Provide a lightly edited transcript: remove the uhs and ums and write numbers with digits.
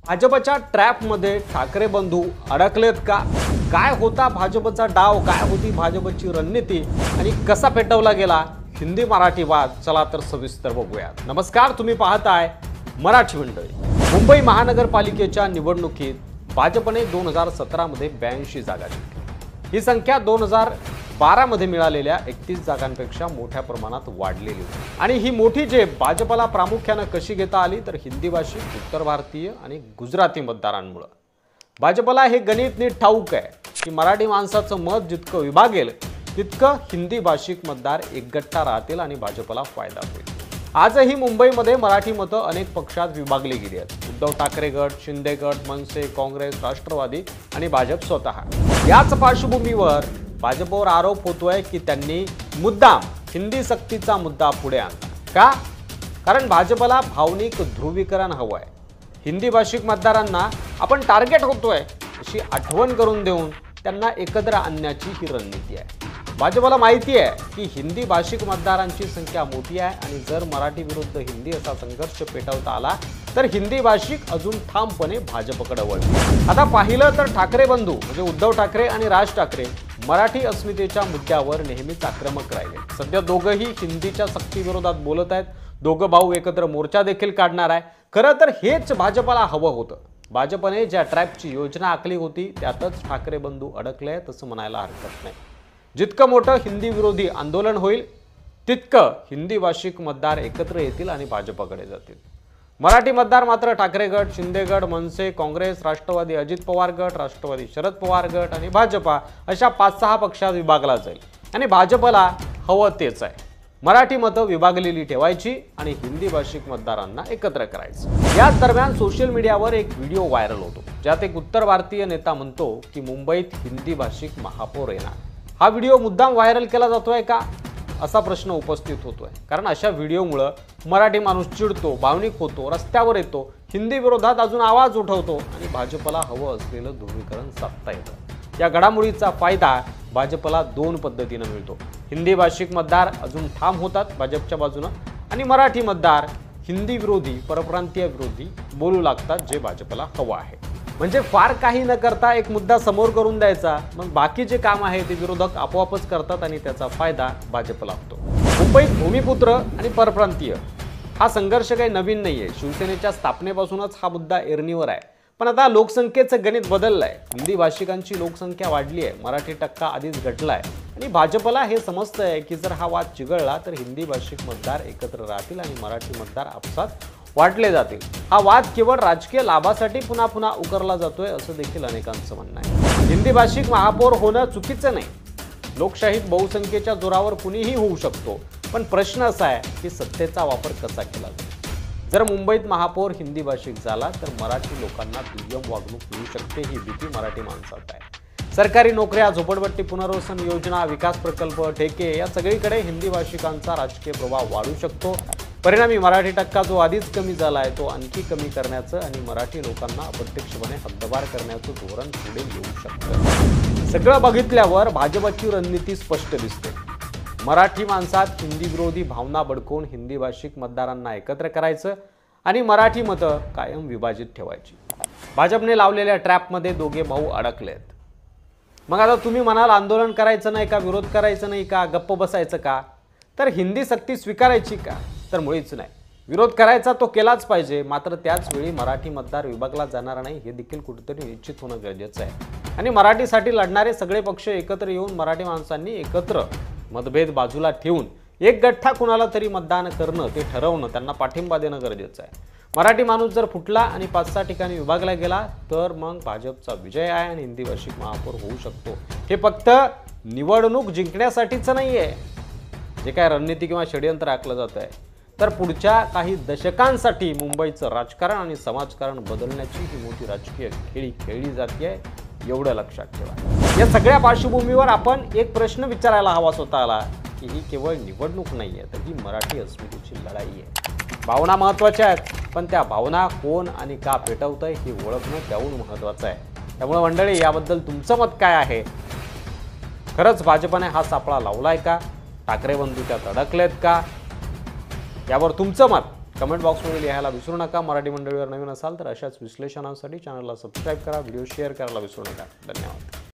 भाजपच्या ट्रॅपमध्ये ठाकरे बंधू अडकलेत का? काय होता भाजपचा डाव, काय होती भाजपची रणनीती आणि कसा पेटवला गेला हिंदी मराठी वाद? चला तर सविस्तर बघूयात। नमस्कार, तुम्ही पाहताय मराठी मंडळी। मुंबई महानगरपालिकेच्या निवडणुकीत भाजपने 2017 मध्ये 82 जागा जिंकल्या। ही संख्या 2012 मध्ये मिळालेल्या 31 जागांपेक्षा मोठ्या प्रमाणात वाढलेली होती। आणि ही मोठी झेप भाजपला प्रामुख्याने कशी घेता आली तर हिंदी भाषिक, उत्तर भारतीय आणि गुजराती मतदारांमुळे। भाजपला हे गणित नीट ठाऊक आहे की मराठी माणसाचं मत जितकं विभागेल तितकं हिंदी भाषिक मतदार एकगठ्ठा राहतील आणि भाजपला फायदा होईल। आजही मुंबईमध्ये मराठी मतं अनेक पक्षात विभागली गेली आहेत। उद्धव ठाकरे गट, शिंदे गट, मनसे, काँग्रेस, राष्ट्रवादी आणि भाजप स्वतः। याच पार्श्वभूमीवर भाजपवर आरोप होतोय की त्यांनी मुद्दाम हिंदी सक्तीचा मुद्दा पुढे आणला का? कारण भाजपला भावनिक ध्रुवीकरण हवं आहे। हिंदी भाषिक मतदारांना आपण टार्गेट होतोय अशी आठवण करून देऊन त्यांना एकत्र आणण्याची ही रणनीती आहे। भाजपला माहिती आहे की हिंदी भाषिक मतदारांची संख्या मोठी आहे आणि जर मराठी विरुद्ध हिंदी असा संघर्ष पेटवता आला तर हिंदी भाषिक अजून ठामपणे भाजपकडे वळतील। आता पाहिलं तर ठाकरे बंधू म्हणजे उद्धव ठाकरे आणि राज ठाकरे मराठी अस्मितेच्या मुद्द्यावर नेहमीच आक्रमक राहिले। सध्या दोघंही हिंदीच्या सक्तीविरोधात बोलत आहेत। दोघं भाऊ एकत्र मोर्चा देखील काढणार आहे। खरं तर हेच भाजपला हवं होतं। भाजपने ज्या ट्रॅपची योजना आखली होती त्यातच ठाकरे बंधू अडकले तसं म्हणायला हरकत नाही। जितकं मोठं हिंदी विरोधी आंदोलन होईल तितकं हिंदी भाषिक मतदार एकत्र येतील आणि भाजपकडे जातील। मराठी मतदार मात्र ठाकरे गट, शिंदे गट, मनसे, काँग्रेस, राष्ट्रवादी अजित पवार गट, राष्ट्रवादी शरद पवार गट आणि भाजपा अशा 5-6 पक्षात विभागला जाईल। आणि भाजपला हवं तेच आहे, मराठी मतं विभागलेली ठेवायची आणि हिंदी भाषिक मतदारांना एकत्र करायचं। याच दरम्यान सोशल मीडियावर एक व्हिडिओ व्हायरल होतो ज्यात एक उत्तर भारतीय नेता म्हणतो की मुंबईत हिंदी भाषिक महापौर येणार। हा व्हिडिओ मुद्दाम व्हायरल केला जातोय का असा प्रश्न उपस्थित होतोय, कारण अशा व्हिडिओमुळे मराठी माणूस चिडतो, भावनिक होतो, रस्त्यावर येतो, हिंदी विरोधात अजून आवाज उठवतो आणि भाजपला हवं असलेलं ध्रुवीकरण साधता येतं। या घडामोडीचा फायदा भाजपला 2 पद्धतीने मिळतो। हिंदी भाषिक मतदार अजून ठाम होतात भाजपच्या बाजूने आणि मराठी मतदार हिंदी विरोधी, परप्रांतीय विरोधी बोलू लागतात जे भाजपला हवं आहे। म्हणजे फार काही न करता एक मुद्दा समोर करून द्यायचा, मग बाकी जे काम आहे ते विरोधक आपोआपच करतात आणि त्याचा फायदा भाजपला होतो। मुंबईत भूमिपुत्र आणि परप्रांतीय हा संघर्ष काही नवीन नाहीये। शिवसेनेच्या स्थापनेपासूनच हा मुद्दा ऐरणीवर आहे। पण आता लोकसंख्येचं गणित बदललंय। हिंदी भाषिकांची लोकसंख्या वाढली आहे, मराठी टक्का आधीच घटलाय आणि भाजपला हे समजतंय की जर हा वाद चिघळला तर हिंदी भाषिक मतदार एकत्र राहतील आणि मराठी मतदार आपसात वाटले जातील। हा वाद केवळ राजकीय लाभासाठी पुन्हा पुन्हा उकरला जातोय असं देखील अनेकांचं म्हणणं आहे। हिंदी भाषिक महापौर होणं चुकीचं नाही, लोकशाहीत बहुसंख्येच्या जोरावर कुणीही होऊ शकतो, पण प्रश्न असा आहे की सत्तेचा वापर कसा केला जातो। जर मुंबईत महापौर हिंदी भाषिक झाला तर मराठी लोकांना दुय्यम वागणूक मिळू शकते ही भीती मराठी माणसात आहे। सरकारी नोकऱ्या, झोपडपट्टी पुनर्वसन योजना, विकास प्रकल्प, ठेके या सगळीकडे हिंदी भाषिकांचा राजकीय प्रभाव वाढू शकतो। परिणामी मराठी टक्का जो आधीच कमी झाला आहे तो आणखी कमी करण्याचं आणि मराठी लोकांना अप्रत्यक्षपणे हद्दपार करण्याचं धोरण पुढे येऊ शकतं। सगळं बघितल्यावर भाजपची रणनीती स्पष्ट दिसते। मराठी माणसात हिंदी विरोधी भावना बडकवून हिंदी भाषिक मतदारांना एकत्र करायचं आणि मराठी मतं कायम विभाजित ठेवायची। भाजपने लावलेल्या ट्रॅपमध्ये दोघे भाऊ अडकलेत। मग आता तुम्ही म्हणाल आंदोलन करायचं नाही का, विरोध करायचं नाही का, गप्प बसायचं का, तर हिंदी सक्ती स्वीकारायची का? तर मुळीच नाही। विरोध करायचा तो केलाच पाहिजे, मात्र त्याच वेळी मराठी मतदार विभागला जाणार नाही हे देखील कुठेतरी निश्चित होणं गरजेचं आहे। आणि मराठीसाठी लढणारे सगळे पक्ष एकत्र येऊन मराठी माणसांनी एकत्र मतभेद बाजूला ठेवून एक गठ्ठा कुणाला तरी मतदान करणं ते ठरवणं, त्यांना पाठिंबा देणं गरजेचं आहे। मराठी माणूस जर फुटला आणि 5-6 ठिकाणी विभागला गेला तर मग भाजपचा विजय आहे आणि हिंदी भाषिक महापौर होऊ शकतो। हे फक्त निवडणूक जिंकण्यासाठीच नाहीये जे काय रणनीती किंवा षडयंत्र आखलं जात आहे, तर पुढच्या काही दशकांसाठी मुंबईचं राजकारण आणि समाजकारण बदलण्याची ही मोठी राजकीय खेळी खेळली जाते एवढं लक्षात ठेवा। या सगळ्या पार्श्वभूमीवर आपण एक प्रश्न विचारायला हवा स्वतःला की ही केवळ निवडणूक नाहीये तर ही मराठी अस्मितेची लढाई आहे। भावना महत्त्वाच्या आहेत, पण त्या भावना कोण आणि का पेटवतंय हे ओळखणं त्याहून महत्त्वाचं आहे। त्यामुळे मंडळी, याबद्दल तुमचं मत काय आहे? खरंच भाजपने हा सापळा लावलाय का? ठाकरे बंधू त्यात अडकलेत का? यावर तुमचं मत कमेंट बॉक्समध्ये लिहायला विसरू नका. मराठी मंडळीवर नवीन असाल तर अशाच विश्लेषणांसाठी चॅनलला सबस्क्राईब करा, व्हिडिओ शेअर करायला विसरू नका. धन्यवाद.